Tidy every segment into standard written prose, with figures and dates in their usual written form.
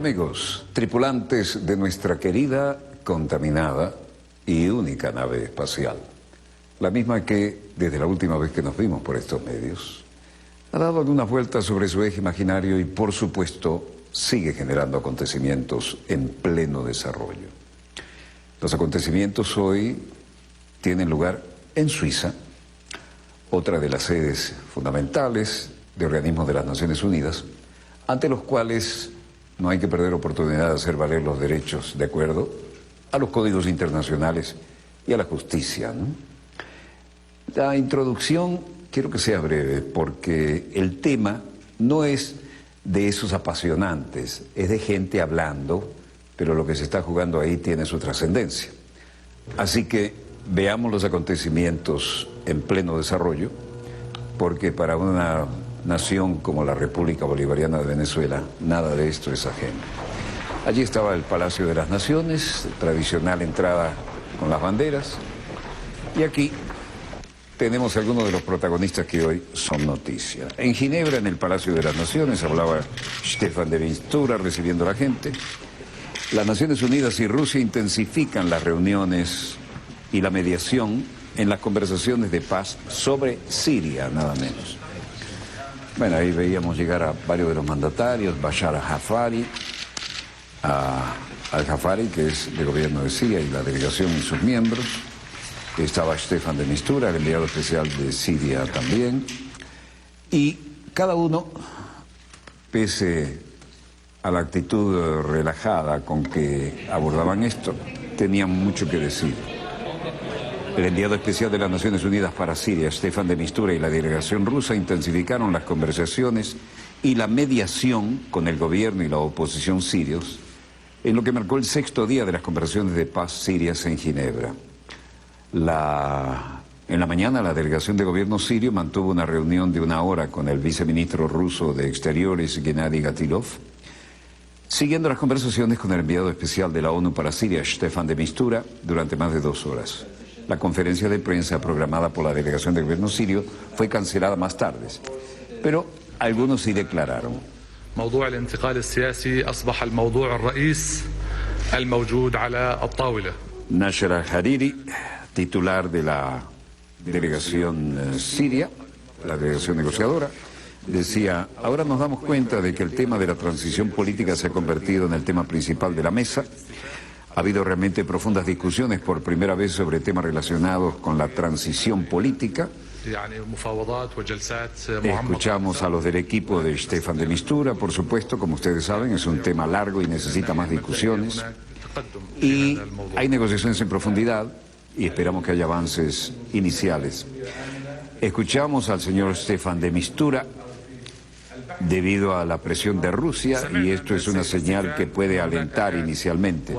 amigos, tripulantes de nuestra querida, contaminada y única nave espacial. La misma que, desde la última vez que nos vimos por estos medios, ha dado algunas vueltas sobre su eje imaginario y, por supuesto, sigue generando acontecimientos en pleno desarrollo. Los acontecimientos hoy tienen lugar en Suiza, otra de las sedes fundamentales de organismos de las Naciones Unidas, ante los cuales no hay que perder oportunidad de hacer valer los derechos de acuerdo a los códigos internacionales y a la justicia, ¿no? La introducción quiero que sea breve porque el tema no es de esos apasionantes, es de gente hablando, pero lo que se está jugando ahí tiene su trascendencia. Así que veamos los acontecimientos en pleno desarrollo, porque para una nación como la República Bolivariana de Venezuela, nada de esto es ajeno. Allí estaba el Palacio de las Naciones, tradicional entrada con las banderas, y aquí tenemos algunos de los protagonistas que hoy son noticia. En Ginebra, en el Palacio de las Naciones, hablaba Stefan de Mistura recibiendo a la gente. Las Naciones Unidas y Rusia intensifican las reuniones y la mediación en las conversaciones de paz sobre Siria, nada menos. Bueno, ahí veíamos llegar a varios de los mandatarios, Bashar al-Jafari, al-Jafari, que es del gobierno de Siria, y la delegación y sus miembros. Estaba Stefan de Mistura, el enviado especial de Siria también. Y cada uno, pese a la actitud relajada con que abordaban esto, tenían mucho que decir. El enviado especial de las Naciones Unidas para Siria, Stefan de Mistura, y la delegación rusa intensificaron las conversaciones y la mediación con el gobierno y la oposición sirios en lo que marcó el 6º día de las conversaciones de paz sirias en Ginebra. En la mañana, la delegación de gobierno sirio mantuvo una reunión de 1 hora con el viceministro ruso de Exteriores, Gennady Gatilov, siguiendo las conversaciones con el enviado especial de la ONU para Siria, Stefan de Mistura, durante más de 2 horas. La conferencia de prensa programada por la delegación del gobierno sirio fue cancelada más tarde, pero algunos sí declararon. موضوع الانتقال السياسي أصبح الموضوع الرئيس الموجود على الطاولة. Nasser al-Hariri, titular de la delegación siria, la delegación negociadora, decía: ahora nos damos cuenta de que el tema de la transición política se ha convertido en el tema principal de la mesa. Ha habido realmente profundas discusiones por primera vez sobre temas relacionados con la transición política. Escuchamos a los del equipo de Stefan de Mistura, por supuesto, como ustedes saben, es un tema largo y necesita más discusiones. Y hay negociaciones en profundidad y esperamos que haya avances iniciales. Escuchamos al señor Stefan de Mistura debido a la presión de Rusia, y esto es una señal que puede alentar inicialmente.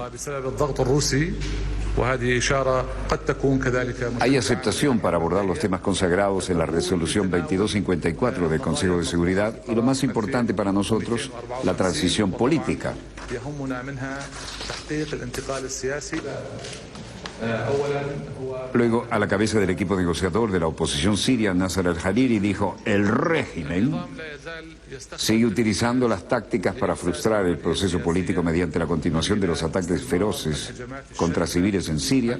Hay aceptación para abordar los temas consagrados en la resolución 2254 del Consejo de Seguridad y, lo más importante para nosotros, la transición política. Luego, a la cabeza del equipo negociador de la oposición siria, Nasser al-Hariri, dijo: el régimen sigue utilizando las tácticas para frustrar el proceso político mediante la continuación de los ataques feroces contra civiles en Siria.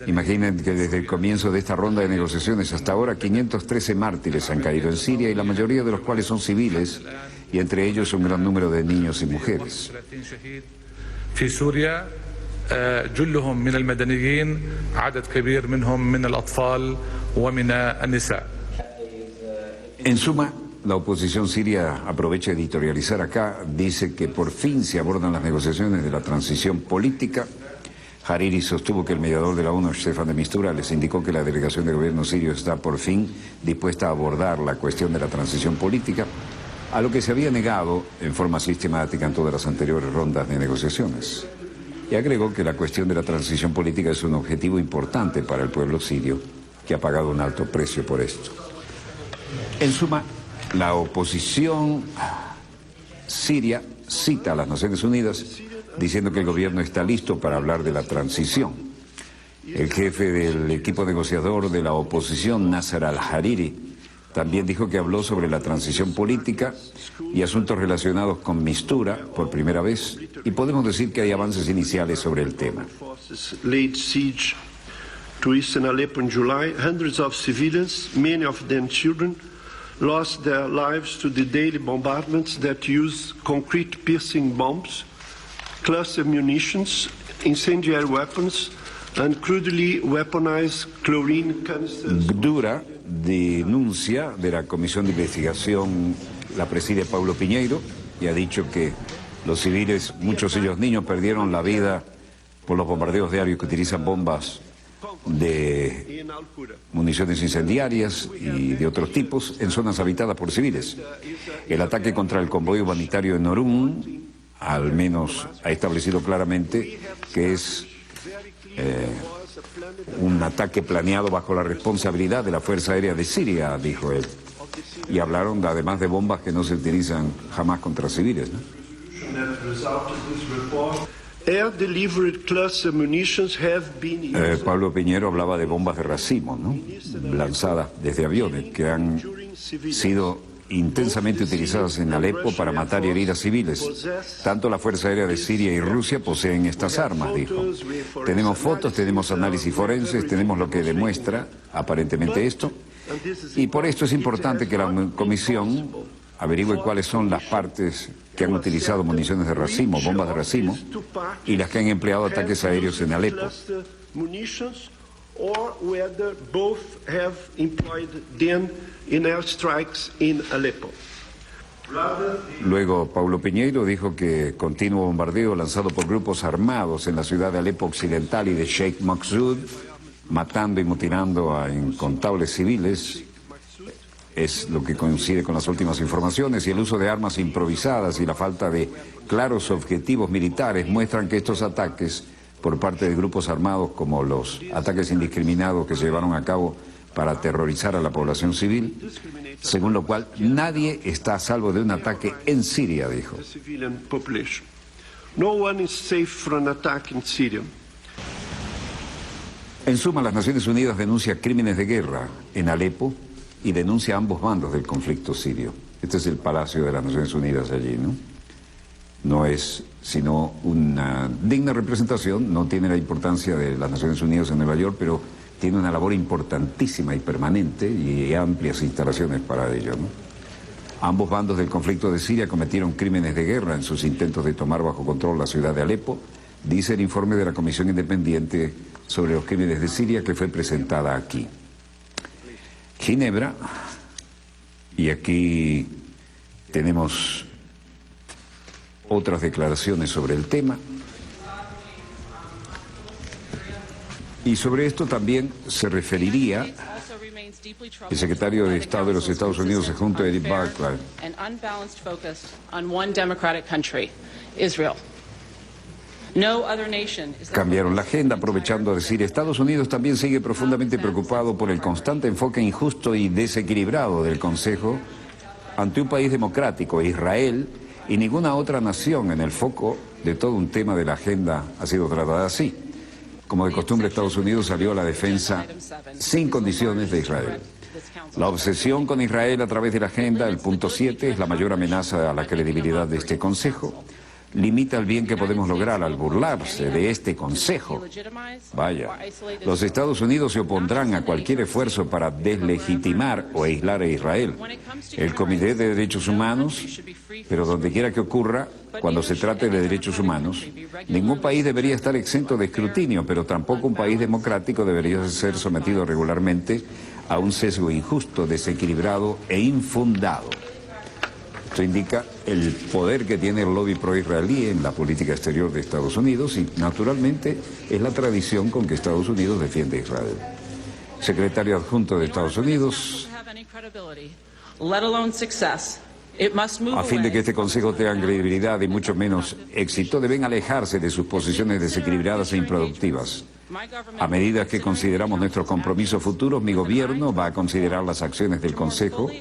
Imaginen que desde el comienzo de esta ronda de negociaciones hasta ahora 513 mártires han caído en Siria, y la mayoría de los cuales son civiles, y entre ellos un gran número de niños y mujeres. جلهم من المدنيين عدد كبير منهم من الأطفال ومن النساء. En suma, la oposición siria aprovecha a editorializar acá, dice que por fin se abordan las negociaciones de la transición política. Hariri sostuvo que el mediador de la ONU, Stefan de Mistura, les indicó que la delegación del gobierno sirio está por fin dispuesta a abordar la cuestión de la transición política, a lo que se había negado en forma sistemática en todas las anteriores rondas de negociaciones. Y agregó que la cuestión de la transición política es un objetivo importante para el pueblo sirio, que ha pagado un alto precio por esto. En suma, la oposición siria cita a las Naciones Unidas diciendo que el gobierno está listo para hablar de la transición. El jefe del equipo negociador de la oposición, Nasser al-Hariri, También dijo que habló sobre la transición política y asuntos relacionados con Mistura por primera vez, y podemos decir que hay avances iniciales sobre el tema. Laid siege to eastern Aleppo in July. Hundreds of civilians, many of them children, lost their lives to the daily bombardments that use concrete piercing bombs, cluster munitions, incendiary weapons, and crudely weaponized chlorine canisters. Dura denuncia de la Comisión de Investigación la preside Paulo Piñeiro y ha dicho que los civiles, muchos de ellos niños, perdieron la vida por los bombardeos diarios que utilizan bombas de municiones incendiarias y de otros tipos en zonas habitadas por civiles. El ataque contra el convoy humanitario en Orún, al menos ha establecido claramente que es un ataque planeado bajo la responsabilidad de la Fuerza Aérea de Siria, dijo él. Y hablaron además de bombas que no se utilizan jamás contra civiles, ¿no? Pablo Piñero hablaba de bombas de racimo, ¿no? Lanzadas desde aviones, que han sido intensamente utilizadas en Alepo para matar y herir a civiles. Tanto la Fuerza Aérea de Siria y Rusia poseen estas armas, dijo. Tenemos fotos, tenemos análisis forenses, tenemos lo que demuestra aparentemente esto. Y por esto es importante que la comisión averigüe cuáles son las partes que han utilizado municiones de racimo, bombas de racimo, y las que han empleado ataques aéreos en Alepo. Luego, Paulo Piñeiro dijo que continuo bombardeo lanzado por grupos armados en la ciudad de Alepo Occidental y de Sheikh Maksud, matando y mutilando a incontables civiles, es lo que coincide con las últimas informaciones, y el uso de armas improvisadas y la falta de claros objetivos militares muestran que estos ataques por parte de grupos armados, como los ataques indiscriminados que se llevaron a cabo para aterrorizar a la población civil, según lo cual nadie está a salvo de un ataque en Siria, dijo. En suma, las Naciones Unidas denuncia crímenes de guerra en Alepo y denuncia a ambos bandos del conflicto sirio. Este es el Palacio de las Naciones Unidas allí, ¿no? No es sino una digna representación, no tiene la importancia de las Naciones Unidas en Nueva York, pero tiene una labor importantísima y permanente y amplias instalaciones para ello, ¿no? Ambos bandos del conflicto de Siria cometieron crímenes de guerra en sus intentos de tomar bajo control la ciudad de Alepo, dice el informe de la Comisión Independiente sobre los crímenes de Siria que fue presentada aquí. Ginebra, y aquí tenemos otras declaraciones sobre el tema. Y sobre esto también se referiría el secretario de Estado de los Estados Unidos, adjunto Edith Barclay. Cambiaron la agenda aprovechando a decir: Estados Unidos también sigue profundamente preocupado por el constante enfoque injusto y desequilibrado del Consejo ante un país democrático, Israel, y ninguna otra nación en el foco de todo un tema de la agenda ha sido tratada así. Como de costumbre, Estados Unidos salió a la defensa sin condiciones de Israel. La obsesión con Israel a través de la agenda, el punto 7, es la mayor amenaza a la credibilidad de este Consejo. Limita el bien que podemos lograr al burlarse de este Consejo. Vaya, los Estados Unidos se opondrán a cualquier esfuerzo para deslegitimar o aislar a Israel. El Comité de Derechos Humanos, pero donde quiera que ocurra, cuando se trate de derechos humanos, ningún país debería estar exento de escrutinio, pero tampoco un país democrático debería ser sometido regularmente a un sesgo injusto, desequilibrado e infundado. Esto indica el poder que tiene el lobby pro-israelí en la política exterior de Estados Unidos y, naturalmente, es la tradición con que Estados Unidos defiende a Israel. Secretario adjunto de Estados Unidos, a fin de que este Consejo tenga credibilidad y mucho menos éxito, deben alejarse de sus posiciones desequilibradas e improductivas. A medida que consideramos nuestros compromisos futuros, mi gobierno va a considerar las acciones del Consejo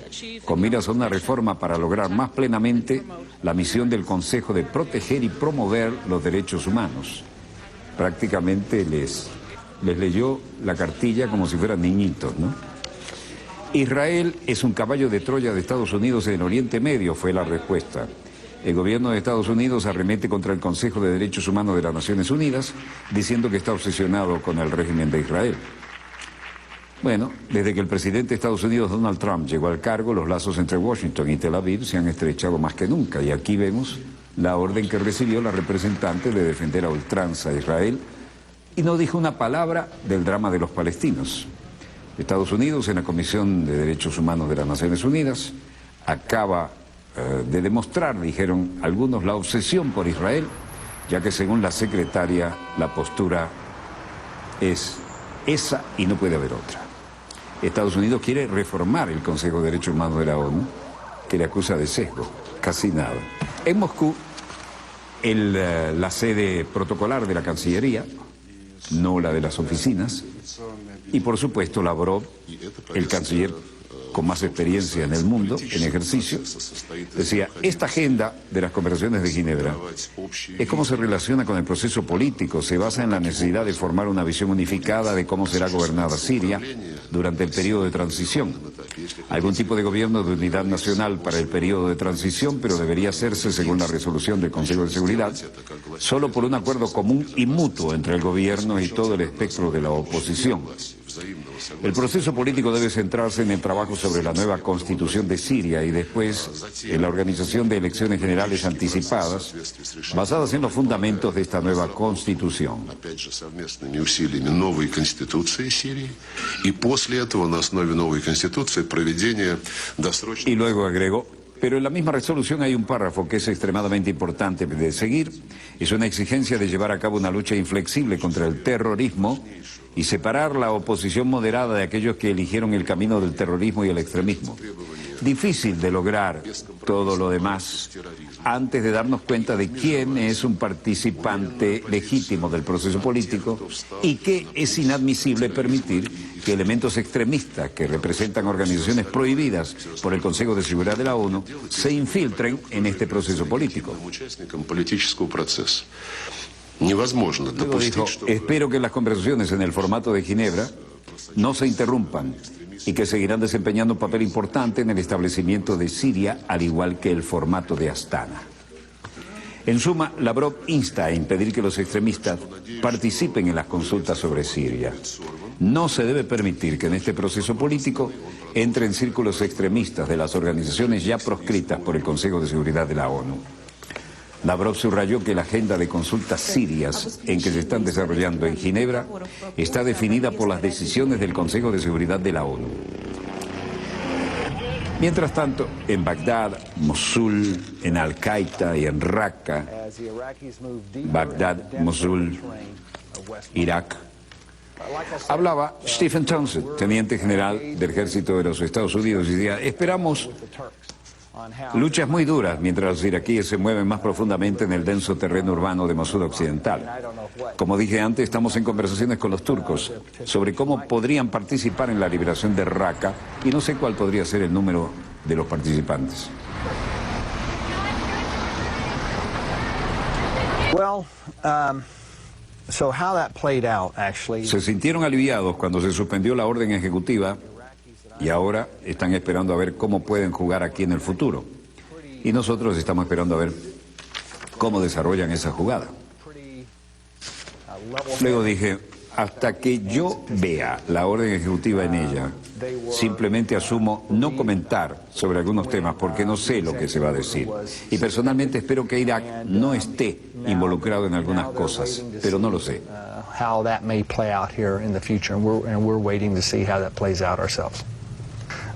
con miras a una reforma para lograr más plenamente la misión del Consejo de proteger y promover los derechos humanos. Prácticamente les leyó la cartilla como si fueran niñitos, ¿no? Israel es un caballo de Troya de Estados Unidos en Oriente Medio, fue la respuesta. El gobierno de Estados Unidos arremete contra el Consejo de Derechos Humanos de las Naciones Unidas, diciendo que está obsesionado con el régimen de Israel. Bueno, desde que el presidente de Estados Unidos, Donald Trump, llegó al cargo, los lazos entre Washington y Tel Aviv se han estrechado más que nunca. Y aquí vemos la orden que recibió la representante de defender a ultranza a Israel y no dijo una palabra del drama de los palestinos. Estados Unidos, en la Comisión de Derechos Humanos de las Naciones Unidas, acaba de demostrar, dijeron algunos, la obsesión por Israel, ya que según la secretaria, la postura es esa y no puede haber otra. Estados Unidos quiere reformar el Consejo de Derechos Humanos de la ONU, que le acusa de sesgo, casi nada. En Moscú, la sede protocolar de la Cancillería, no la de las oficinas, y por supuesto Lavrov, el canciller con más experiencia en el mundo, en ejercicio, decía, esta agenda de las conversaciones de Ginebra es cómo se relaciona con el proceso político, se basa en la necesidad de formar una visión unificada de cómo será gobernada Siria durante el periodo de transición. Algún tipo de gobierno de unidad nacional para el periodo de transición, pero debería hacerse, según la resolución del Consejo de Seguridad, solo por un acuerdo común y mutuo entre el gobierno y todo el espectro de la oposición. El proceso político debe centrarse en el trabajo sobre la nueva constitución de Siria y después en la organización de elecciones generales anticipadas basadas en los fundamentos de esta nueva constitución. Y luego agregó, pero en la misma resolución hay un párrafo que es extremadamente importante de seguir. Es una exigencia de llevar a cabo una lucha inflexible contra el terrorismo y separar la oposición moderada de aquellos que eligieron el camino del terrorismo y el extremismo. Difícil de lograr todo lo demás antes de darnos cuenta de quién es un participante legítimo del proceso político y que es inadmisible permitir que elementos extremistas que representan organizaciones prohibidas por el Consejo de Seguridad de la ONU se infiltren en este proceso político. Luego dijo, espero que las conversaciones en el formato de Ginebra no se interrumpan y que seguirán desempeñando un papel importante en el establecimiento de Siria, al igual que el formato de Astana. En suma, Lavrov insta a impedir que los extremistas participen en las consultas sobre Siria. No se debe permitir que en este proceso político entren círculos extremistas de las organizaciones ya proscritas por el Consejo de Seguridad de la ONU. Lavrov subrayó que la agenda de consultas sirias en que se están desarrollando en Ginebra está definida por las decisiones del Consejo de Seguridad de la ONU. Mientras tanto, en Bagdad, Mosul, en Al-Qaeda y en Raqqa, Bagdad, Mosul, Irak, hablaba Stephen Townsend, teniente general del ejército de los Estados Unidos, y decía, esperamos luchas muy duras mientras los iraquíes se mueven más profundamente en el denso terreno urbano de Mosul Occidental. Como dije antes, estamos en conversaciones con los turcos sobre cómo podrían participar en la liberación de Raqqa y no sé cuál podría ser el número de los participantes. Se sintieron aliviados cuando se suspendió la orden ejecutiva y ahora están esperando a ver cómo pueden jugar aquí en el futuro. Y nosotros estamos esperando a ver cómo desarrollan esa jugada. Luego dije, hasta que yo vea la orden ejecutiva en ella, simplemente asumo no comentar sobre algunos temas porque no sé lo que se va a decir. Y personalmente espero que Irak no esté involucrado en algunas cosas, pero no lo sé.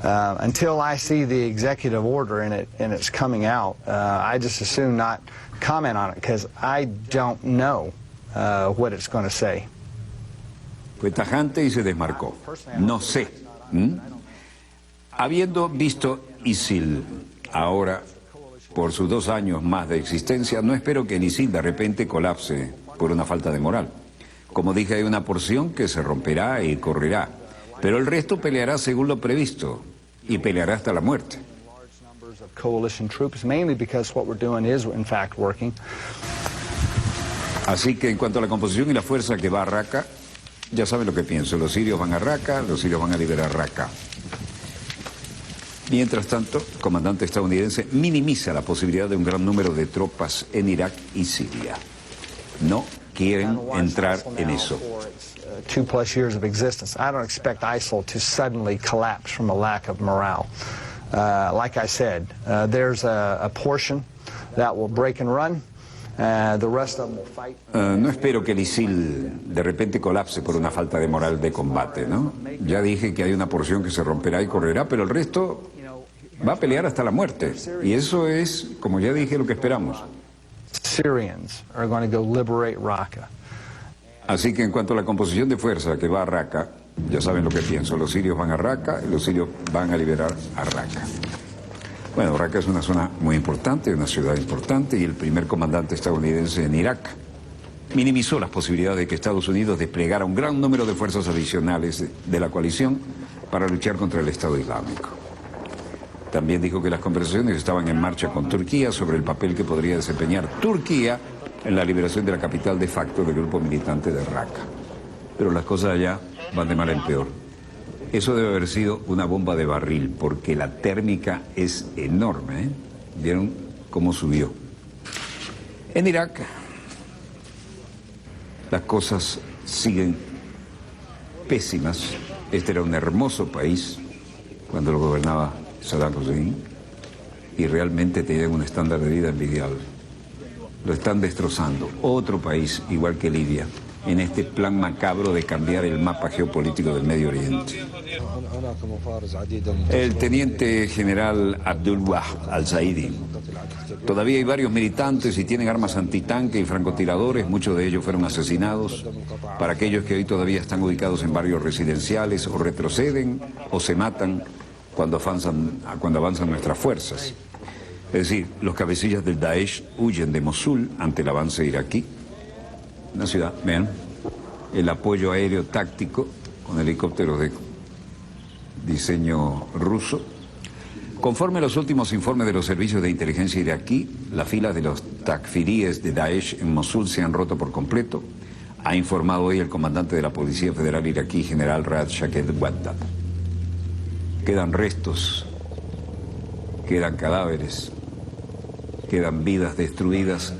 Until I see the executive order and it's coming out, I just assume not comment on it because I don't know what it's going to say. Fue tajante y se desmarcó. No sé. Habiendo visto ISIL ahora por sus 2 años más de existencia, no espero que ISIL de repente colapse por una falta de moral. Como dije, hay una porción que se romperá y correrá, pero el resto peleará según lo previsto y peleará hasta la muerte. Así que en cuanto a la composición y la fuerza que va a Raqqa, ya saben lo que pienso. Los sirios van a Raqqa, los sirios van a liberar Raqqa. Mientras tanto, el comandante estadounidense minimiza la posibilidad de un gran número de tropas en Irak y Siria. No quieren entrar en eso. 2+ years of existence. I don't expect ISIL to suddenly collapse from a lack of morale. Like I said, there's a portion that will break and run. The rest of them will fight. No espero que el ISIL de repente colapse por una falta de moral de combate, ¿no? Ya dije que hay una porción que se romperá y correrá, pero el resto va a pelear hasta la muerte. Y eso es, como ya dije, lo que esperamos. Syrians are going to go liberate Raqqa. Así que en cuanto a la composición de fuerza que va a Raqqa, ya saben lo que pienso. Los sirios van a Raqqa y los sirios van a liberar a Raqqa. Bueno, Raqqa es una zona muy importante, una ciudad importante, y el primer comandante estadounidense en Irak minimizó las posibilidades de que Estados Unidos desplegara un gran número de fuerzas adicionales de la coalición para luchar contra el Estado Islámico. También dijo que las conversaciones estaban en marcha con Turquía sobre el papel que podría desempeñar Turquía en la liberación de la capital de facto del grupo militante de Raqqa. Pero las cosas allá van de mal en peor. Eso debe haber sido una bomba de barril, porque la térmica es enorme, ¿eh? ¿Vieron cómo subió? En Irak, las cosas siguen pésimas. Este era un hermoso país cuando lo gobernaba Saddam Hussein y realmente tenían un estándar de vida envidiable. Lo están destrozando. Otro país, igual que Libia, en este plan macabro de cambiar el mapa geopolítico del Medio Oriente. El teniente general Abdullah al-Zaidi. Todavía hay varios militantes y tienen armas antitanque y francotiradores, muchos de ellos fueron asesinados. Para aquellos que hoy todavía están ubicados en barrios residenciales, o retroceden o se matan cuando avanzan nuestras fuerzas. Es decir, los cabecillas del Daesh huyen de Mosul ante el avance iraquí. Una ciudad, vean, el apoyo aéreo táctico con helicópteros de diseño ruso. Conforme a los últimos informes de los servicios de inteligencia iraquí, las filas de los takfiríes de Daesh en Mosul se han roto por completo, ha informado hoy el comandante de la Policía Federal iraquí, general Raad Shaked Waddad. Quedan restos, quedan cadáveres, quedan vidas destruidas,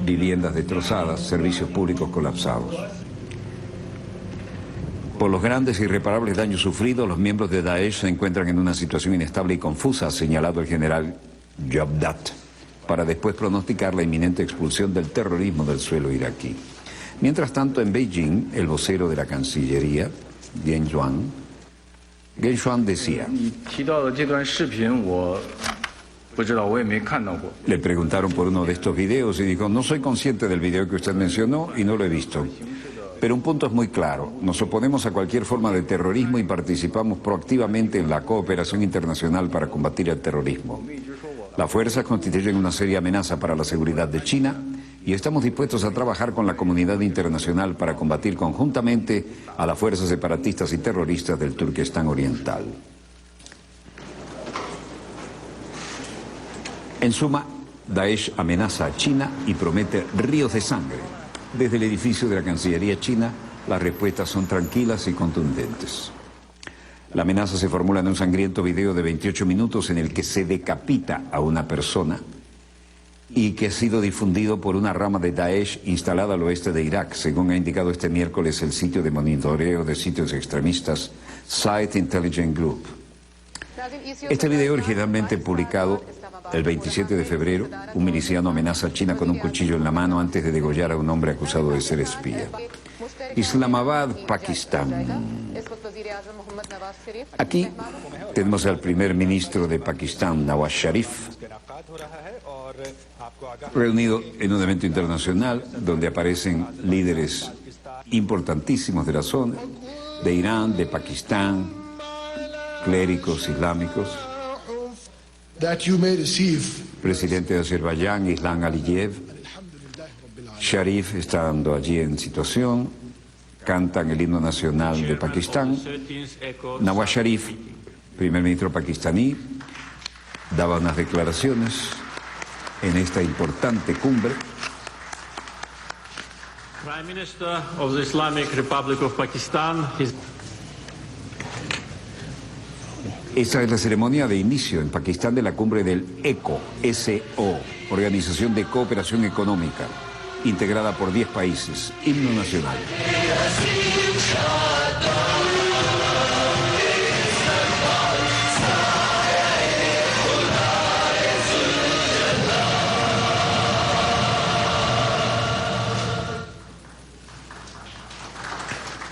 viviendas destrozadas, servicios públicos colapsados. Por los grandes e irreparables daños sufridos, los miembros de Daesh se encuentran en una situación inestable y confusa, ha señalado el general Jabdat, para después pronosticar la inminente expulsión del terrorismo del suelo iraquí. Mientras tanto, en Beijing, el vocero de la Cancillería, Geng Shuang decía: le preguntaron por uno de estos videos y dijo: no soy consciente del video que usted mencionó y no lo he visto. Pero un punto es muy claro: nos oponemos a cualquier forma de terrorismo y participamos proactivamente en la cooperación internacional para combatir el terrorismo. Las fuerzas constituyen una seria amenaza para la seguridad de China y estamos dispuestos a trabajar con la comunidad internacional para combatir conjuntamente a las fuerzas separatistas y terroristas del Turquestán Oriental. En suma, Daesh amenaza a China y promete ríos de sangre. Desde el edificio de la Cancillería china, las respuestas son tranquilas y contundentes. La amenaza se formula en un sangriento video de 28 minutos en el que se decapita a una persona y que ha sido difundido por una rama de Daesh instalada al oeste de Irak, según ha indicado este miércoles el sitio de monitoreo de sitios extremistas Site Intelligence Group. Este video, originalmente publicado el 27 de febrero, un miliciano amenaza a China con un cuchillo en la mano antes de degollar a un hombre acusado de ser espía. Islamabad, Pakistán. Aquí tenemos al primer ministro de Pakistán, Nawaz Sharif, reunido en un evento internacional donde aparecen líderes importantísimos de la zona, de Irán, de Pakistán, clérigos islámicos. Presidente de Azerbaiyán, Ilham Aliyev. Sharif estando allí en situación, cantan el himno nacional de Pakistán. Nawaz Sharif, primer ministro pakistaní, daba unas declaraciones en esta importante cumbre. Prime Minister of the Islamic Republic of Pakistan. Esta es la ceremonia de inicio en Pakistán de la cumbre del ECO, S-O, Organización de Cooperación Económica, integrada por 10 países. Himno nacional.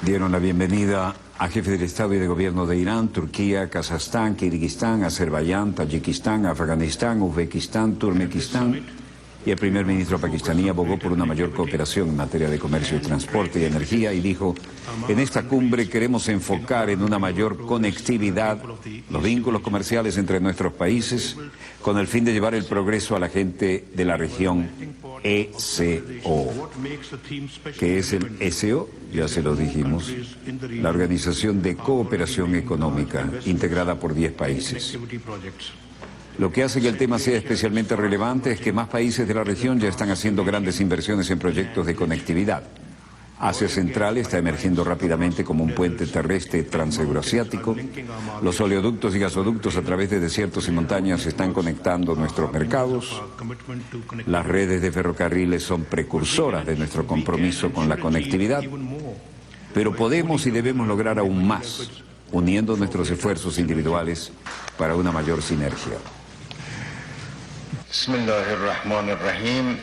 Dieron la bienvenida a jefes del Estado y de Gobierno de Irán, Turquía, Kazajstán, Kirguistán, Azerbaiyán, Tayikistán, Afganistán, Uzbekistán, Turkmenistán, y el primer ministro pakistaní abogó por una mayor cooperación en materia de comercio y transporte y energía y dijo: en esta cumbre queremos enfocar en una mayor conectividad los vínculos comerciales entre nuestros países con el fin de llevar el progreso a la gente de la región ECO. ¿Qué es el ECO? Ya se lo dijimos. La Organización de Cooperación Económica, integrada por 10 países. Lo que hace que el tema sea especialmente relevante es que más países de la región ya están haciendo grandes inversiones en proyectos de conectividad. Asia Central está emergiendo rápidamente como un puente terrestre transeuroasiático. Los oleoductos y gasoductos a través de desiertos y montañas están conectando nuestros mercados. Las redes de ferrocarriles son precursoras de nuestro compromiso con la conectividad. Pero podemos y debemos lograr aún más, uniendo nuestros esfuerzos individuales para una mayor sinergia. Bismillahirrahmanirrahim.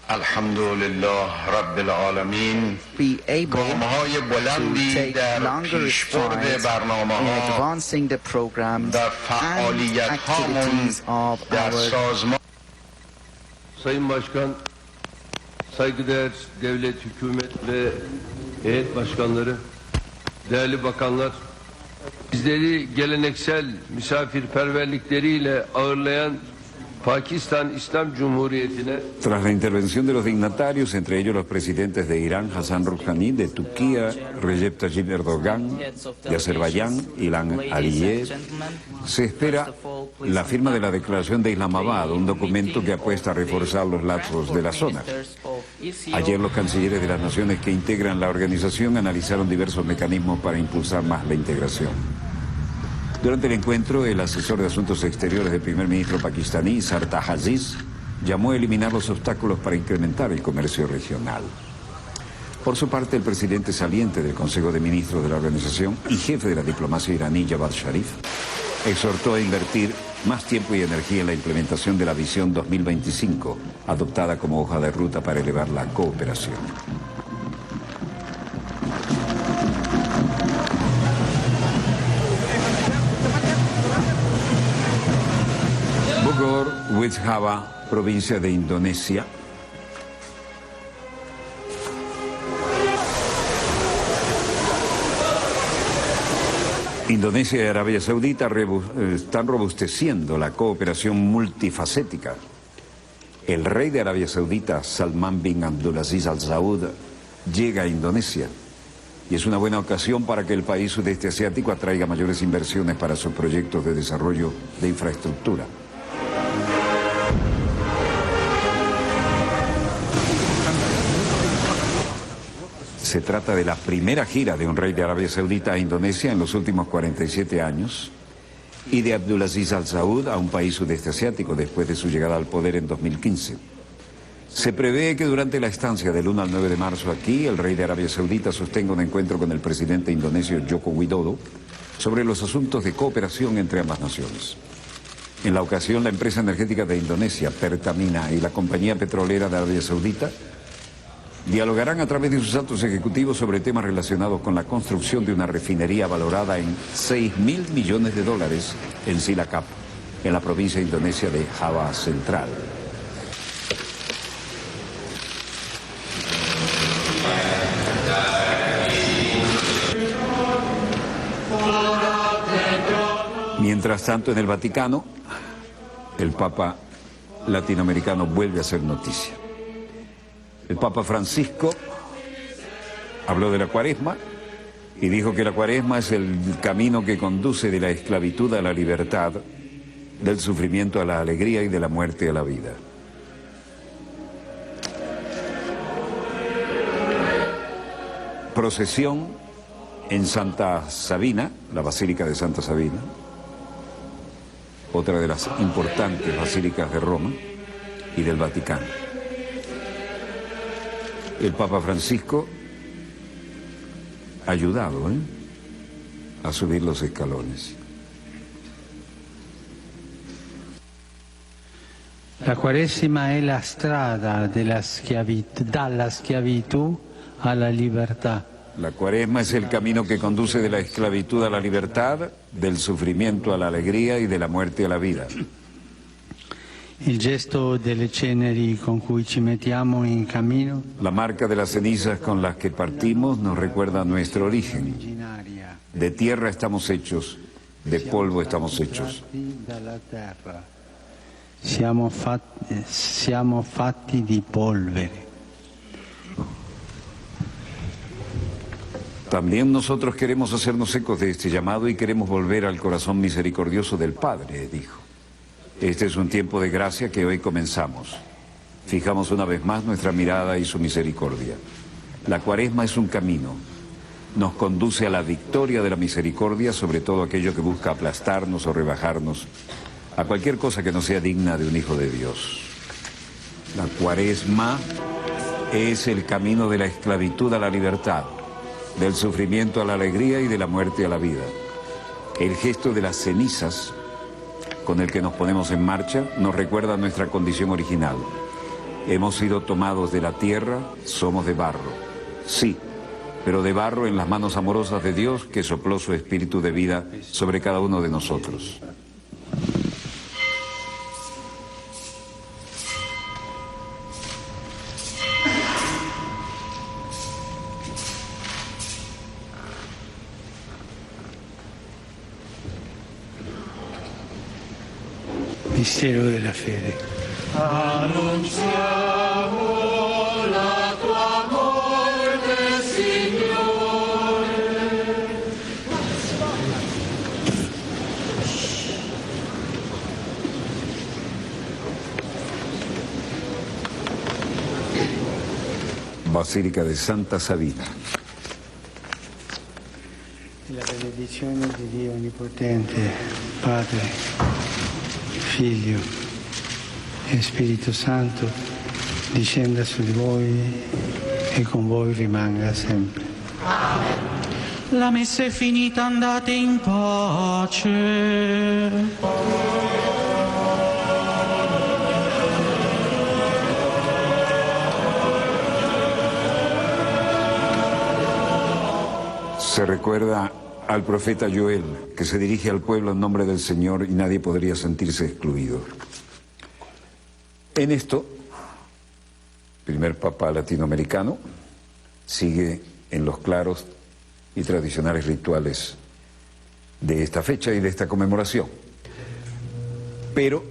Alhamdulillah Rabbil Alamin. Be able to take longer strides in advancing the programs and activities of our. Sayın Başkan, saygıdeğer devlet, hükümet ve heyet başkanları, değerli bakanlar, bizleri geleneksel misafirperverlikleriyle ağırlayan Pakistan İslam Cumhuriyeti'ne. Tras la intervención de los dignatarios, entre ellos los presidentes de Irán, Hassan Rouhani, de Turquía, Recep Tayyip Erdogan, de Azerbaiyán, Ilham Aliyev, se espera la firma de la Declaración de Islamabad, un documento que apuesta a reforzar los lazos de la zona. Ayer los cancilleres de las naciones que integran la organización analizaron diversos mecanismos para impulsar más la integración. Durante el encuentro, el asesor de Asuntos Exteriores del primer ministro pakistaní, Sartaj Aziz, llamó a eliminar los obstáculos para incrementar el comercio regional. Por su parte, el presidente saliente del Consejo de Ministros de la organización y jefe de la diplomacia iraní, Javad Zarif, exhortó a invertir más tiempo y energía en la implementación de la Visión 2025, adoptada como hoja de ruta para elevar la cooperación. Bogor, West Java, provincia de Indonesia. Indonesia y Arabia Saudita están robusteciendo la cooperación multifacética. El rey de Arabia Saudita, Salman bin Abdulaziz Al Saud, llega a Indonesia y es una buena ocasión para que el país sudeste asiático atraiga mayores inversiones para sus proyectos de desarrollo de infraestructura. Se trata de la primera gira de un rey de Arabia Saudita a Indonesia en los últimos 47 años y de Abdulaziz Al Saud a un país sudeste asiático después de su llegada al poder en 2015. Se prevé que durante la estancia del 1 al 9 de marzo aquí, el rey de Arabia Saudita sostenga un encuentro con el presidente indonesio Joko Widodo sobre los asuntos de cooperación entre ambas naciones. En la ocasión, la empresa energética de Indonesia, Pertamina, y la compañía petrolera de Arabia Saudita dialogarán a través de sus altos ejecutivos sobre temas relacionados con la construcción de una refinería valorada en $6.000 millones en Cilacap, en la provincia indonesia de Java Central. Mientras tanto, en el Vaticano, el Papa latinoamericano vuelve a hacer noticia. El Papa Francisco habló de la Cuaresma y dijo que la Cuaresma es el camino que conduce de la esclavitud a la libertad, del sufrimiento a la alegría y de la muerte a la vida. Procesión en Santa Sabina, la Basílica de Santa Sabina, otra de las importantes basílicas de Roma y del Vaticano. El Papa Francisco ha ayudado a subir los escalones. La Quaresima è la strada dalla schiavitù alla libertà. La Cuaresma es el camino que conduce de la esclavitud a la libertad, del sufrimiento a la alegría y de la muerte a la vida. Il gesto delle ceneri con cui ci mettiamo in cammino. La marca de las cenizas con las que partimos nos recuerda nuestro origen. De tierra estamos hechos, de polvo estamos hechos. Siamo fatti di polvere. También nosotros queremos hacernos ecos de este llamado y queremos volver al corazón misericordioso del Padre, dijo. Este es un tiempo de gracia que hoy comenzamos. Fijamos una vez más nuestra mirada y su misericordia. La Cuaresma es un camino. Nos conduce a la victoria de la misericordia sobre todo aquello que busca aplastarnos o rebajarnos, a cualquier cosa que no sea digna de un hijo de Dios. La Cuaresma es el camino de la esclavitud a la libertad, del sufrimiento a la alegría y de la muerte a la vida. El gesto de las cenizas con el que nos ponemos en marcha nos recuerda nuestra condición original. Hemos sido tomados de la tierra, somos de barro. Sí, pero de barro en las manos amorosas de Dios que sopló su espíritu de vida sobre cada uno de nosotros. Mistero della fede. Annunciamo la tua morte, Signore. Basílica de Santa Sabina. La benedizione di Dio Onnipotente, Padre, Figlio e Spirito Santo discenda su di voi e con voi rimanga sempre. La messa è finita, andate in pace. Se recuerda al profeta Joel, que se dirige al pueblo en nombre del Señor y nadie podría sentirse excluido. En esto, primer papa latinoamericano, sigue en los claros y tradicionales rituales de esta fecha y de esta conmemoración. Pero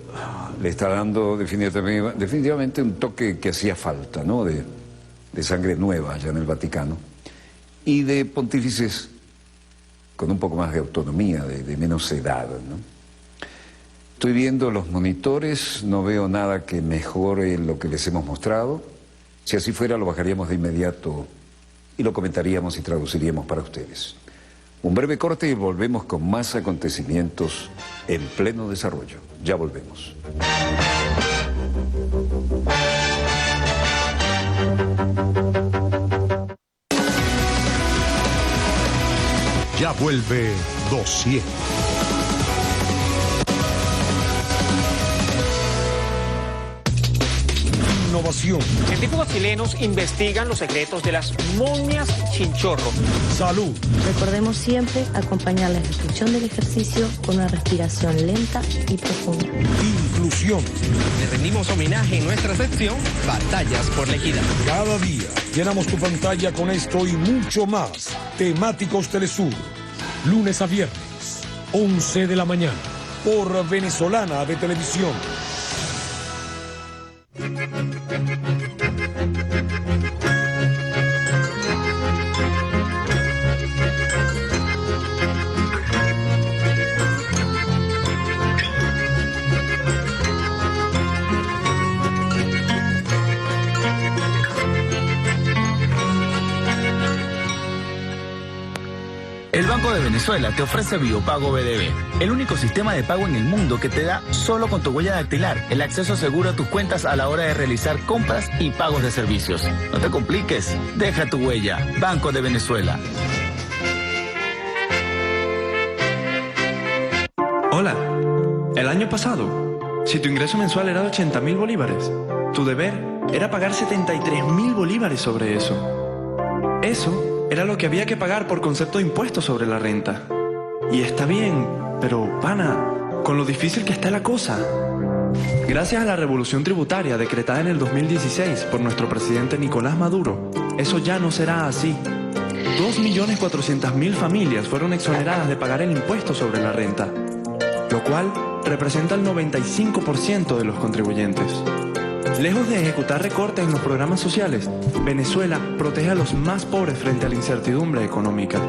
le está dando definitivamente un toque que hacía falta, ¿no? De sangre nueva allá en el Vaticano y de pontífices con un poco más de autonomía, de menos edad, ¿no? Estoy viendo los monitores, no veo nada que mejore lo que les hemos mostrado. Si así fuera, lo bajaríamos de inmediato y lo comentaríamos y traduciríamos para ustedes. Un breve corte y volvemos con más acontecimientos en pleno desarrollo. Ya volvemos. Ya vuelve Dossier. Innovación. Científicos chilenos investigan los secretos de las momias chinchorro. Salud. Recordemos siempre acompañar la ejecución del ejercicio con una respiración lenta y profunda. Inclusión. Le rendimos homenaje en nuestra sección Batallas por la Equidad. Cada día llenamos tu pantalla con esto y mucho más. Temáticos Telesur. Lunes a viernes, 11 de la mañana, por Venezolana de Televisión. Venezuela te ofrece Biopago BDB, el único sistema de pago en el mundo que te da solo con tu huella dactilar el acceso seguro a tus cuentas a la hora de realizar compras y pagos de servicios. No te compliques, deja tu huella. Banco de Venezuela. Hola. El año pasado, si tu ingreso mensual era de 80.000 bolívares, tu deber era pagar 73.000 bolívares sobre eso. Eso era lo que había que pagar por concepto de impuesto sobre la renta. Y está bien, pero, pana, con lo difícil que está la cosa. Gracias a la revolución tributaria decretada en el 2016 por nuestro presidente Nicolás Maduro, eso ya no será así. 2.400.000 familias fueron exoneradas de pagar el impuesto sobre la renta, lo cual representa el 95% de los contribuyentes. Lejos de ejecutar recortes en los programas sociales, Venezuela protege a los más pobres frente a la incertidumbre económica.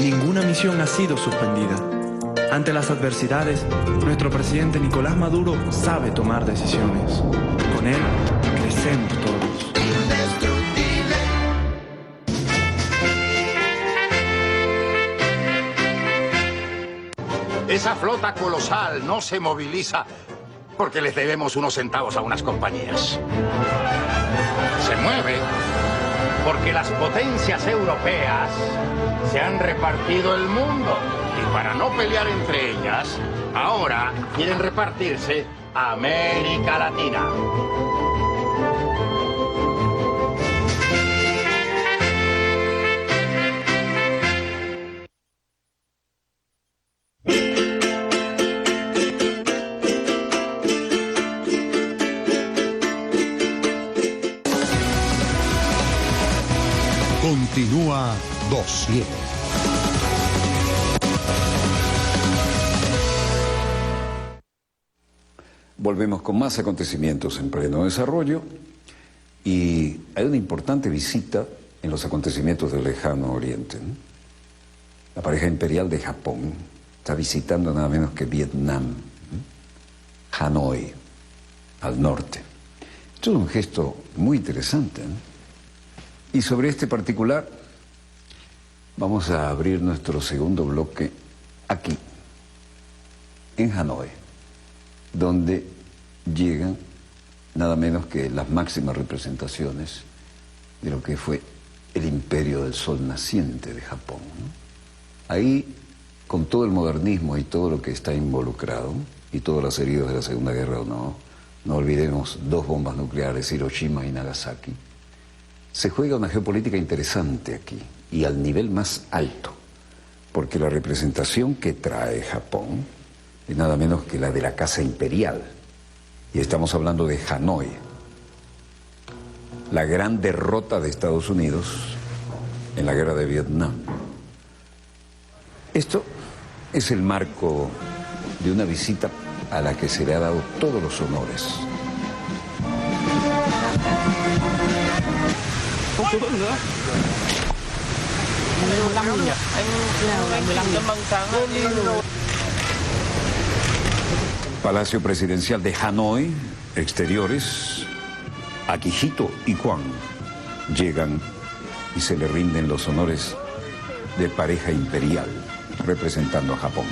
Ninguna misión ha sido suspendida. Ante las adversidades, nuestro presidente Nicolás Maduro sabe tomar decisiones. Con él, crecemos todos. Esa flota colosal no se moviliza porque les debemos unos centavos a unas compañías. Se mueve porque las potencias europeas se han repartido el mundo y para no pelear entre ellas, ahora quieren repartirse a América Latina. Continúa Dosier. Volvemos con más acontecimientos en pleno desarrollo y hay una importante visita en los acontecimientos del lejano oriente, ¿no? La pareja imperial de Japón está visitando nada menos que Vietnam, ¿no? Hanoi, al norte. Esto es un gesto muy interesante, ¿no? Y sobre este particular vamos a abrir nuestro segundo bloque aquí, en Hanoi, donde llegan nada menos que las máximas representaciones de lo que fue el imperio del sol naciente de Japón, ¿no? Ahí, con todo el modernismo y todo lo que está involucrado, y todos los heridos de la Segunda Guerra, no olvidemos 2 bombas nucleares, Hiroshima y Nagasaki, se juega una geopolítica interesante aquí, y al nivel más alto, porque la representación que trae Japón es nada menos que la de la Casa Imperial, y estamos hablando de Hanoi, la gran derrota de Estados Unidos en la guerra de Vietnam. Esto es el marco de una visita a la que se le ha dado todos los honores. Palacio Presidencial de Hanoi, exteriores, Akihito y Juan llegan y se le rinden los honores de pareja imperial, representando a Japón.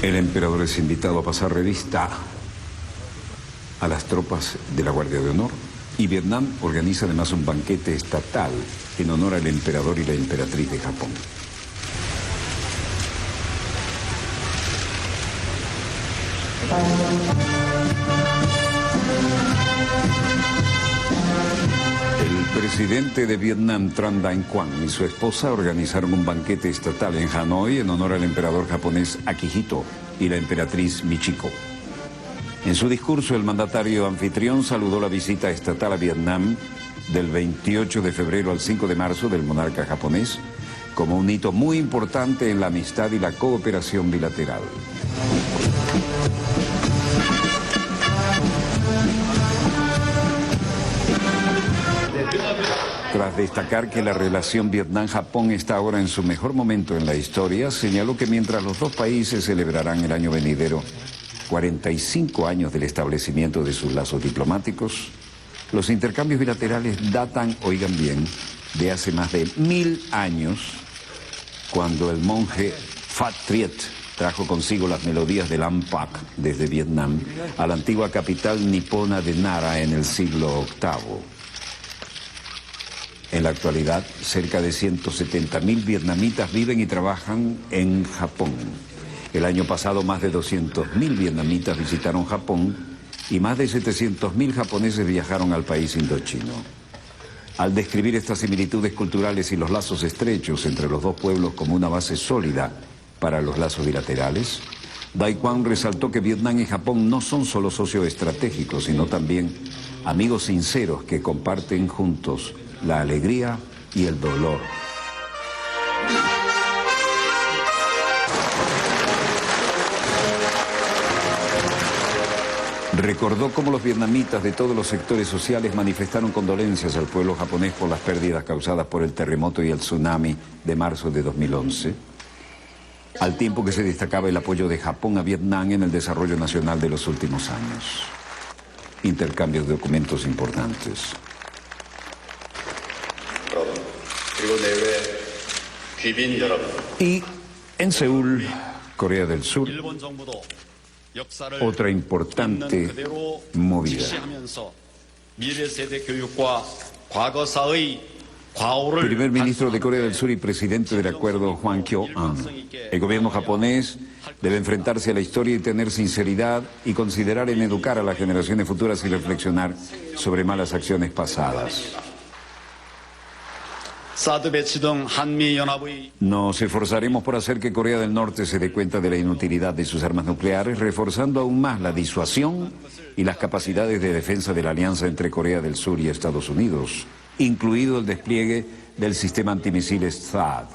El emperador es invitado a pasar revista a las tropas de la Guardia de Honor y Vietnam organiza además un banquete estatal en honor al emperador y la emperatriz de Japón. El presidente de Vietnam, Tran Dai Quang, y su esposa organizaron un banquete estatal en Hanoi en honor al emperador japonés Akihito y la emperatriz Michiko. En su discurso, el mandatario anfitrión saludó la visita estatal a Vietnam del 28 de febrero al 5 de marzo del monarca japonés como un hito muy importante en la amistad y la cooperación bilateral. tras destacar que la relación Vietnam-Japón está ahora en su mejor momento en la historia, señaló que mientras los dos países celebrarán el año venidero 45 años del establecimiento de sus lazos diplomáticos, los intercambios bilaterales datan, oigan bien, de hace más de 1000 años, cuando el monje Phat Triet trajo consigo las melodías del Ampak desde Vietnam a la antigua capital nipona de Nara en el siglo VIII. En la actualidad, cerca de 170.000 vietnamitas viven y trabajan en Japón. El año pasado, más de 200.000 vietnamitas visitaron Japón y más de 700.000 japoneses viajaron al país indochino. Al describir estas similitudes culturales y los lazos estrechos entre los dos pueblos como una base sólida para los lazos bilaterales, Dai Quang resaltó que Vietnam y Japón no son solo socios estratégicos, sino también amigos sinceros que comparten juntos la alegría y el dolor. Recordó cómo los vietnamitas de todos los sectores sociales manifestaron condolencias al pueblo japonés por las pérdidas causadas por el terremoto y el tsunami de marzo de 2011, al tiempo que se destacaba el apoyo de Japón a Vietnam en el desarrollo nacional de los últimos años. Intercambio de documentos importantes. Y en Seúl, Corea del Sur, otra importante movida. Primer ministro de Corea del Sur y presidente del acuerdo Hwang Kyo-ahn. El gobierno japonés debe enfrentarse a la historia y tener sinceridad y considerar en educar a las generaciones futuras y reflexionar sobre malas acciones pasadas. Nos esforzaremos por hacer que Corea del Norte se dé cuenta de la inutilidad de sus armas nucleares, reforzando aún más la disuasión y las capacidades de defensa de la alianza entre Corea del Sur y Estados Unidos, incluido el despliegue del sistema antimisiles THAAD.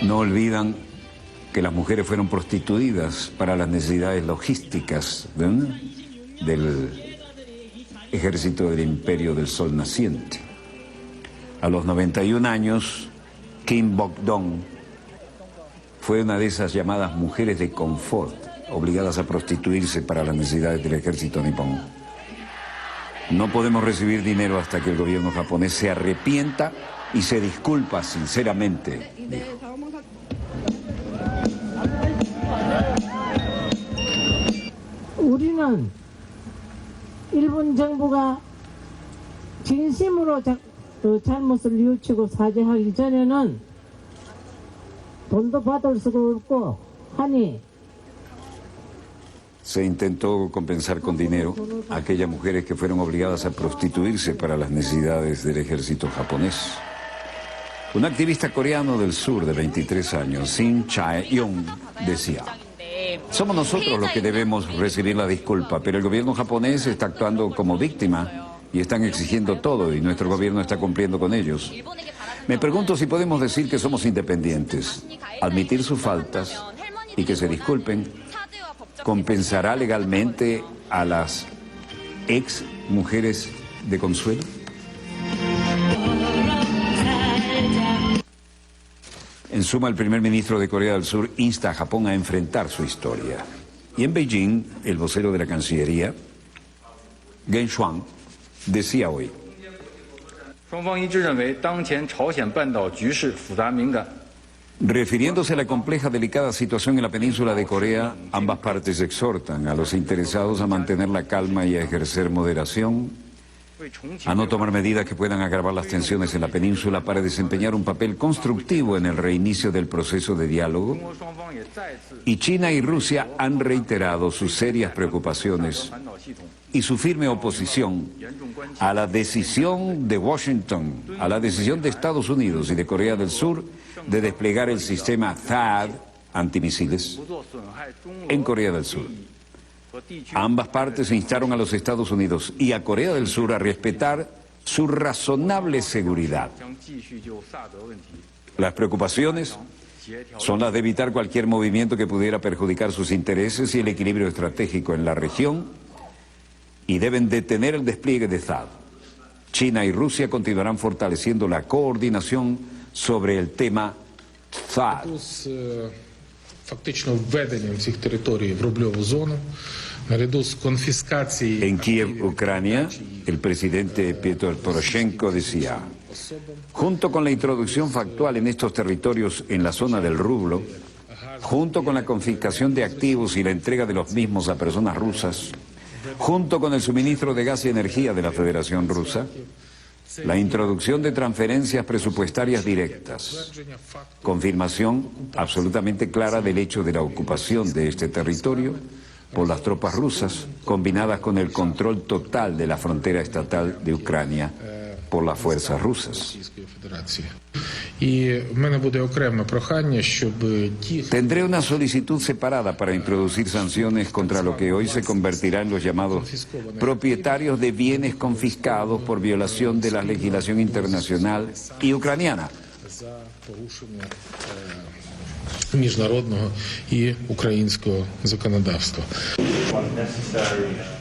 No olvidan que las mujeres fueron prostituidas para las necesidades logísticas del ejército del Imperio del Sol Naciente. A los 91 años, Kim Bok-dong fue una de esas llamadas mujeres de confort, obligadas a prostituirse para las necesidades del ejército nipón. No podemos recibir dinero hasta que el gobierno japonés se arrepienta y se disculpa sinceramente, dijo. 우리는 일본 정부가 진심으로 잘못을 뉘우치고 사죄하기 전에는 돈도 받을 수가 없고 하니 Se intentó compensar con dinero a aquellas mujeres que fueron obligadas a prostituirse para las necesidades del ejército japonés. Un activista coreano del sur de 23 años, Shin Chae-yong, decía: somos nosotros los que debemos recibir la disculpa, pero el gobierno japonés está actuando como víctima y están exigiendo todo y nuestro gobierno está cumpliendo con ellos. Me pregunto si podemos decir que somos independientes. Admitir sus faltas y que se disculpen compensará legalmente a las ex mujeres de Consuelo. En suma, el primer ministro de Corea del Sur insta a Japón a enfrentar su historia. Y en Beijing, el vocero de la Cancillería, Geng Shuang, decía hoy: refiriéndose a la compleja, delicada situación en la península de Corea, ambas partes exhortan a los interesados a mantener la calma y a ejercer moderación, a no tomar medidas que puedan agravar las tensiones en la península para desempeñar un papel constructivo en el reinicio del proceso de diálogo. Y China y Rusia han reiterado sus serias preocupaciones y su firme oposición a la decisión de Washington, a la decisión de Estados Unidos y de Corea del Sur de desplegar el sistema THAAD antimisiles en Corea del Sur. Ambas partes instaron a los Estados Unidos y a Corea del Sur a respetar su razonable seguridad. Las preocupaciones son las de evitar cualquier movimiento que pudiera perjudicar sus intereses y el equilibrio estratégico en la región, y deben detener el despliegue de THAAD. China y Rusia continuarán fortaleciendo la coordinación sobre el tema THAAD. En Kiev, Ucrania, el presidente Petro Poroshenko decía: junto con la introducción factual en estos territorios en la zona del rublo, junto con la confiscación de activos y la entrega de los mismos a personas rusas, junto con el suministro de gas y energía de la Federación Rusa, la introducción de transferencias presupuestarias directas, confirmación absolutamente clara del hecho de la ocupación de este territorio por las tropas rusas, combinadas con el control total de la frontera estatal de Ucrania por las fuerzas rusas. Tendré una solicitud separada para introducir sanciones contra lo que hoy se convertirá en los llamados propietarios de bienes confiscados por violación de la legislación internacional y ucraniana.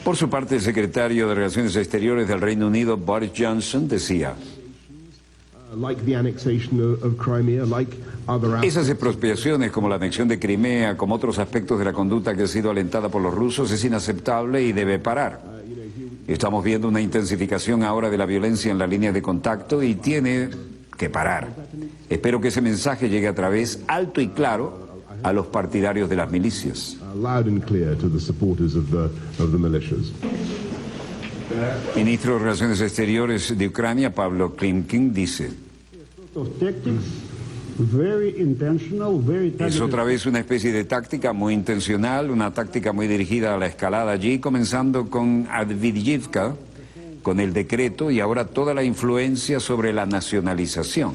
Por su parte, el secretario de Relaciones Exteriores del Reino Unido, Boris Johnson, decía: esas expropiaciones, como la anexión de Crimea, como otros aspectos de la conducta que ha sido alentada por los rusos, es inaceptable y debe parar. Estamos viendo una intensificación ahora de la violencia en la línea de contacto y tiene que parar. Espero que ese mensaje llegue a través alto y claro a los partidarios de las milicias. Ministro de Relaciones Exteriores de Ucrania, Pavlo Klimkin, dice: es otra vez una especie de táctica muy intencional, una táctica muy dirigida a la escalada allí, comenzando con Avdiivka, con el decreto, y ahora toda la influencia sobre la nacionalización.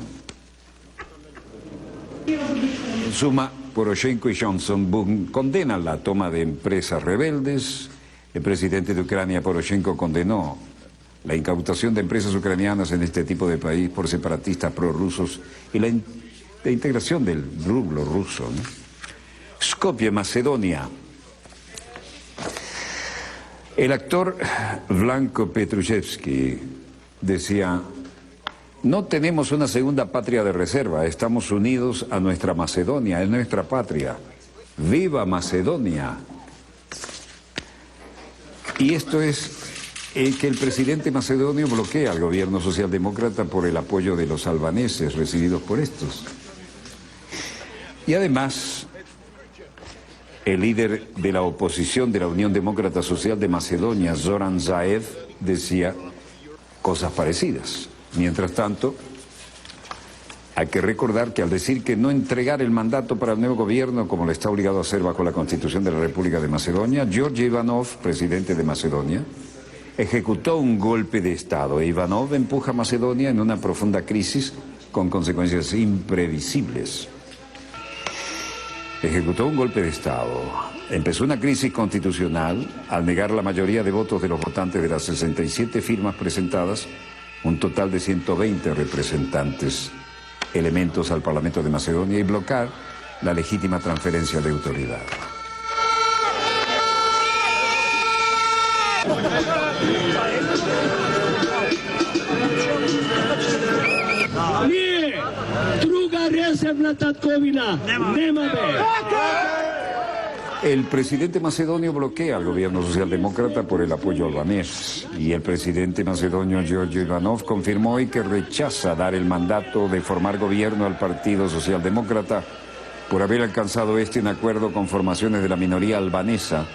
En suma, Poroshenko y Johnson condenan la toma de empresas rebeldes. El presidente de Ucrania, Poroshenko, condenó la incautación de empresas ucranianas en este tipo de país por separatistas prorrusos y la integración del rublo ruso, ¿no? Skopje, Macedonia. El actor Vlanko Petrushevsky decía: no tenemos una segunda patria de reserva, estamos unidos a nuestra Macedonia, es nuestra patria. ¡Viva Macedonia! Y esto es que el presidente macedonio bloquea al gobierno socialdemócrata por el apoyo de los albaneses recibidos por estos. Y además, el líder de la oposición de la Unión Demócrata Social de Macedonia, Zoran Zaev, decía cosas parecidas. Mientras tanto, hay que recordar que al decir que no entregar el mandato para el nuevo gobierno, como lo está obligado a hacer bajo la Constitución de la República de Macedonia, Georgi Ivanov, presidente de Macedonia, ejecutó un golpe de Estado. Ivanov empuja a Macedonia en una profunda crisis con consecuencias imprevisibles. Ejecutó un golpe de Estado. Empezó una crisis constitucional al negar la mayoría de votos de los votantes de las 67 firmas presentadas, un total de 120 representantes, elementos al Parlamento de Macedonia, y bloquear la legítima transferencia de autoridad. El presidente macedonio bloquea al gobierno socialdemócrata por el apoyo albanés, y el presidente macedonio Georgi Ivanov confirmó hoy que rechaza dar el mandato de formar gobierno al Partido Socialdemócrata por haber alcanzado un acuerdo con formaciones de la minoría albanesa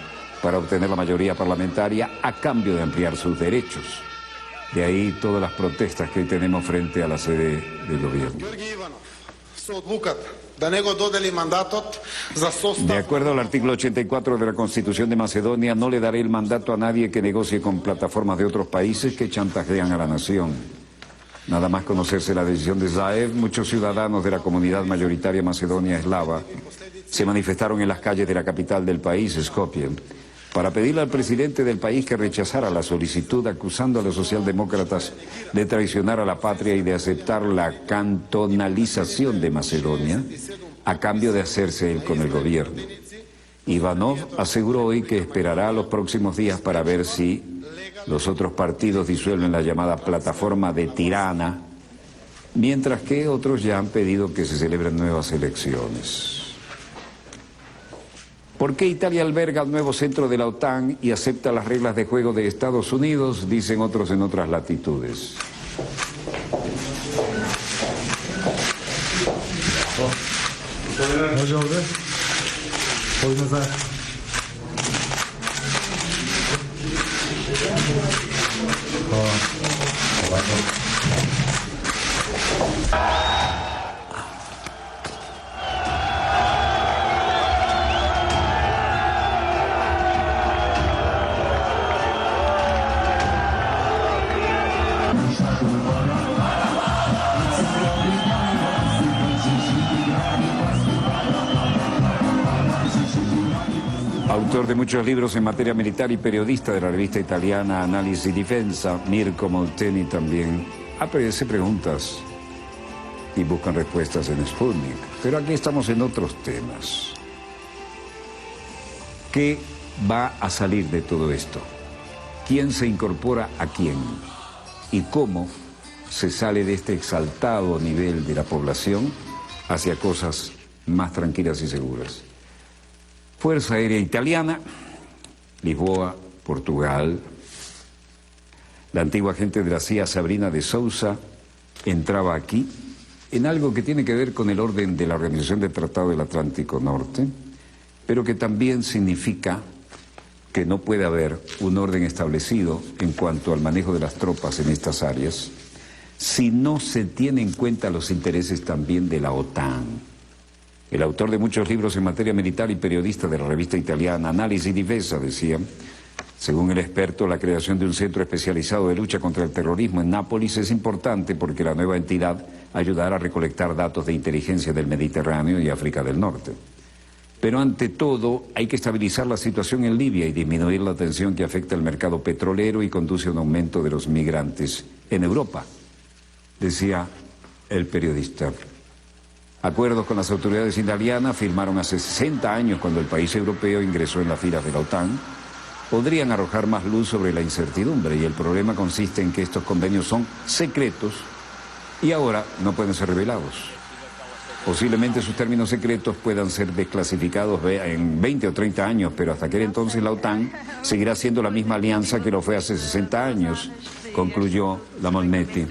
para obtener la mayoría parlamentaria a cambio de ampliar sus derechos. De ahí todas las protestas que hoy tenemos frente a la sede del gobierno. De acuerdo al artículo 84 de la Constitución de Macedonia, no le daré el mandato a nadie que negocie con plataformas de otros países que chantajean a la nación. Nada más conocerse la decisión de Zaev, muchos ciudadanos de la comunidad mayoritaria macedonia eslava se manifestaron en las calles de la capital del país, Skopje. para pedirle al presidente del país que rechazara la solicitud acusando a los socialdemócratas de traicionar a la patria y de aceptar la cantonalización de Macedonia a cambio de hacerse él con el gobierno. Ivanov aseguró hoy que esperará los próximos días para ver si los otros partidos disuelven la llamada plataforma de Tirana, mientras que otros ya han pedido que se celebren nuevas elecciones. ¿Por qué Italia alberga el nuevo centro de la OTAN y acepta las reglas de juego de Estados Unidos? Dicen otros en otras latitudes. Autor de muchos libros en materia militar y periodista de la revista italiana Analisi Difesa, Mirko Molteni también hace preguntas y buscan respuestas en Sputnik. Pero aquí estamos en otros temas. ¿Qué va a salir de todo esto? ¿Quién se incorpora a quién? ¿Y cómo se sale de este exaltado nivel de la población hacia cosas más tranquilas y seguras? Fuerza Aérea Italiana, Lisboa, Portugal. La antigua agente de la CIA, Sabrina de Sousa, entraba aquí en algo que tiene que ver con el orden de la Organización del Tratado del Atlántico Norte, pero que también significa que no puede haber un orden establecido en cuanto al manejo de las tropas en estas áreas si no se tienen en cuenta los intereses también de la OTAN. El autor de muchos libros en materia militar y periodista de la revista italiana Analisi Difesa decía, según el experto, la creación de un centro especializado de lucha contra el terrorismo en Nápoles es importante porque la nueva entidad ayudará a recolectar datos de inteligencia del Mediterráneo y África del Norte. Pero ante todo hay que estabilizar la situación en Libia y disminuir la tensión que afecta el mercado petrolero y conduce a un aumento de los migrantes en Europa, decía el periodista. Acuerdos con las autoridades italianas firmaron hace 60 años cuando el país europeo ingresó en las filas de la OTAN, podrían arrojar más luz sobre la incertidumbre y el problema consiste en que estos convenios son secretos y ahora no pueden ser revelados. Posiblemente sus términos secretos puedan ser desclasificados en 20 o 30 años, pero hasta aquel entonces la OTAN seguirá siendo la misma alianza que lo fue hace 60 años, concluyó la Molnetti.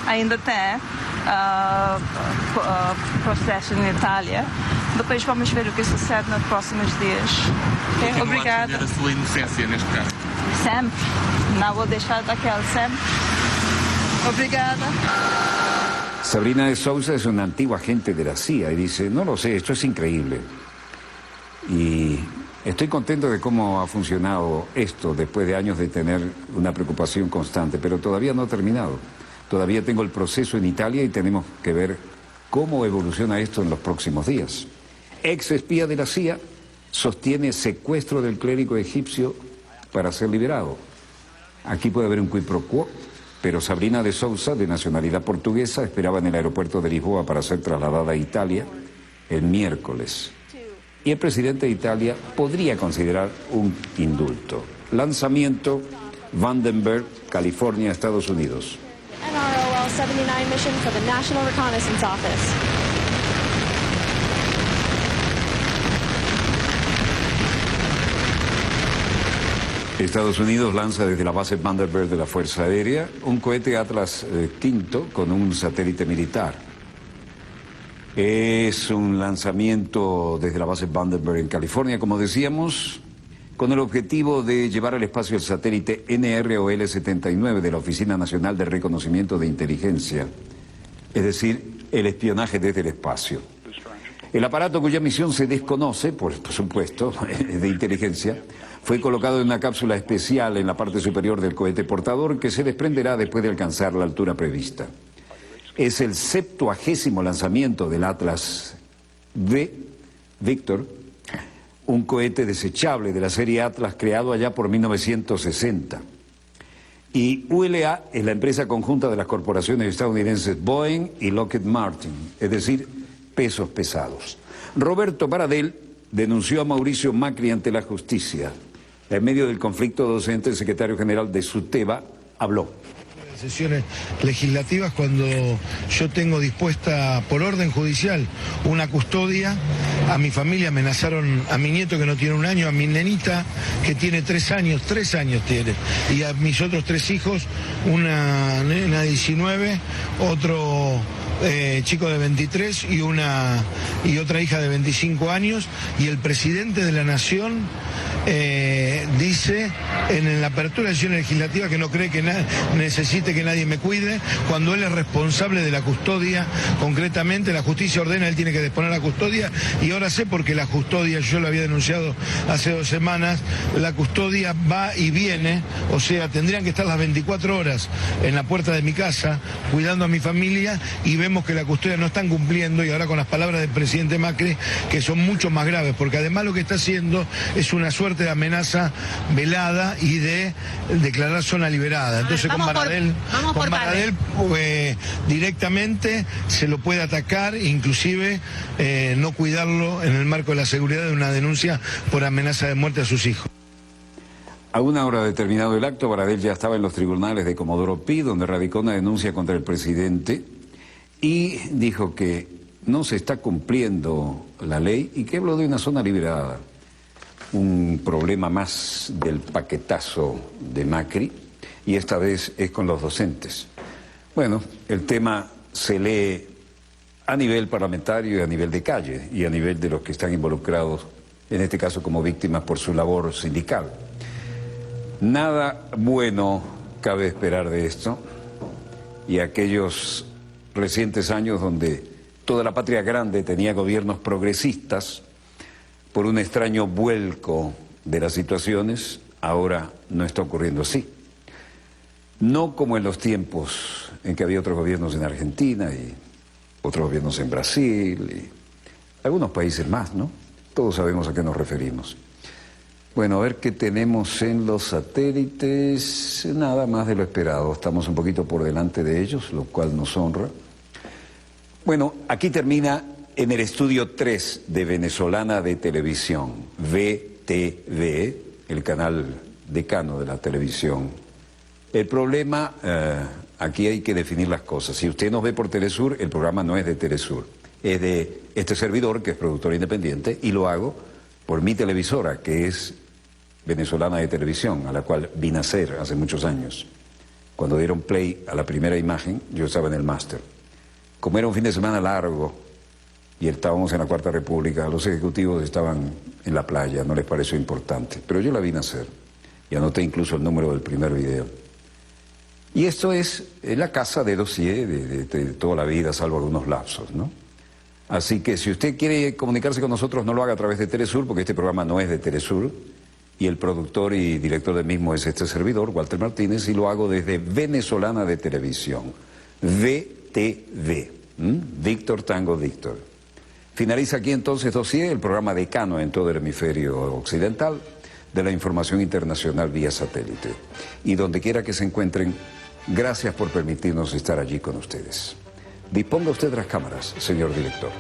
Ainda tem processo em Itália. Depois vamos ver o que sucede nos próximos dias. Obrigada. Continua a defender a sua inocência neste caso? Sempre. Não vou deixar daquela sempre. Obrigada. Sabrina de Sousa es una antigua agente de la CIA y dice, no lo sé, esto es increíble. Y estoy contento de cómo ha funcionado esto después de años de tener una preocupación constante, pero todavía no ha terminado. Todavía tengo el proceso en Italia y tenemos que ver cómo evoluciona esto en los próximos días. Ex espía de la CIA sostiene secuestro del clérigo egipcio para ser liberado. Aquí puede haber un quid pro quo, pero Sabrina de Sousa, de nacionalidad portuguesa, esperaba en el aeropuerto de Lisboa para ser trasladada a Italia el miércoles. Y el presidente de Italia podría considerar un indulto. Lanzamiento, Vandenberg, California, Estados Unidos. NROL 79 mission for the National Reconnaissance Office. Estados Unidos lanza desde la base Vandenberg de la Fuerza Aérea un cohete Atlas V con un satélite militar. Es un lanzamiento desde la base Vandenberg en California, como decíamos, con el objetivo de llevar al espacio el satélite NROL-79 de la Oficina Nacional de Reconocimiento de Inteligencia, es decir, el espionaje desde el espacio. El aparato cuya misión se desconoce, por supuesto, de inteligencia, fue colocado en una cápsula especial en la parte superior del cohete portador que se desprenderá después de alcanzar la altura prevista. Es el 70º lanzamiento del Atlas V, Víctor, un cohete desechable de la serie Atlas creado allá por 1960. Y ULA es la empresa conjunta de las corporaciones estadounidenses Boeing y Lockheed Martin, es decir, pesos pesados. Roberto Baradel denunció a Mauricio Macri ante la justicia. En medio del conflicto docente, el secretario general de SUTEBA habló. Sesiones legislativas cuando yo tengo dispuesta por orden judicial una custodia. A mi familia amenazaron a mi nieto que no tiene 1 año, a mi nenita que tiene 3 años tiene, y a mis otros 3 hijos, una nena de 19, otro chico de 23 y otra hija de 25 años, y el presidente de la Nación dice en la apertura de sesión legislativa que no cree que necesite que nadie me cuide, cuando él es responsable de la custodia. Concretamente la justicia ordena, él tiene que disponer la custodia, y ahora sé porque la custodia, yo lo había denunciado hace 2 semanas, la custodia va y viene, o sea, tendrían que estar las 24 horas en la puerta de mi casa cuidando a mi familia, y vemos que la custodia no están cumpliendo, y ahora con las palabras del presidente Macri, que son mucho más graves, porque además lo que está haciendo es una suerte de amenaza velada y de declarar zona liberada. Entonces con Baradel directamente se lo puede atacar, inclusive no cuidarlo en el marco de la seguridad de una denuncia por amenaza de muerte a sus hijos. A una hora de terminado el acto, Baradel ya estaba en los tribunales de Comodoro Pi, donde radicó una denuncia contra el presidente y dijo que no se está cumpliendo la ley y que habló de una zona liberada. Un problema más del paquetazo de Macri, y esta vez es con los docentes. Bueno, el tema se lee a nivel parlamentario y a nivel de calle, y a nivel de los que están involucrados, en este caso como víctimas por su labor sindical. Nada bueno cabe esperar de esto, y aquellos recientes años donde toda la patria grande tenía gobiernos progresistas, por un extraño vuelco de las situaciones, ahora no está ocurriendo así. No como en los tiempos en que había otros gobiernos en Argentina y otros gobiernos en Brasil y algunos países más, ¿no? Todos sabemos a qué nos referimos. Bueno, a ver qué tenemos en los satélites. Nada más de lo esperado. Estamos un poquito por delante de ellos, lo cual nos honra. Bueno, aquí termina en el estudio 3 de Venezolana de Televisión, VTV, el canal decano de la televisión. El problema, aquí hay que definir las cosas. Si usted nos ve por Telesur, el programa no es de Telesur, es de este servidor, que es productor independiente, y lo hago por mi televisora, que es Venezolana de Televisión, a la cual vi nacer hace muchos años. Cuando dieron play a la primera imagen, yo estaba en el máster. Como era un fin de semana largo, y estábamos en la Cuarta República, los ejecutivos estaban en la playa, no les pareció importante, pero yo la vi nacer y anoté incluso el número del primer video. Y esto es la casa de dossier de toda la vida, salvo algunos lapsos, ¿no? Así que si usted quiere comunicarse con nosotros, no lo haga a través de Telesur, porque este programa no es de Telesur, y el productor y director del mismo es este servidor, Walter Martínez, y lo hago desde Venezolana de Televisión, VTV, Víctor Tango Víctor. Finaliza aquí entonces Dossier, el programa decano en todo el hemisferio occidental de la información internacional vía satélite. Y donde quiera que se encuentren, gracias por permitirnos estar allí con ustedes. Disponga usted de las cámaras, señor director.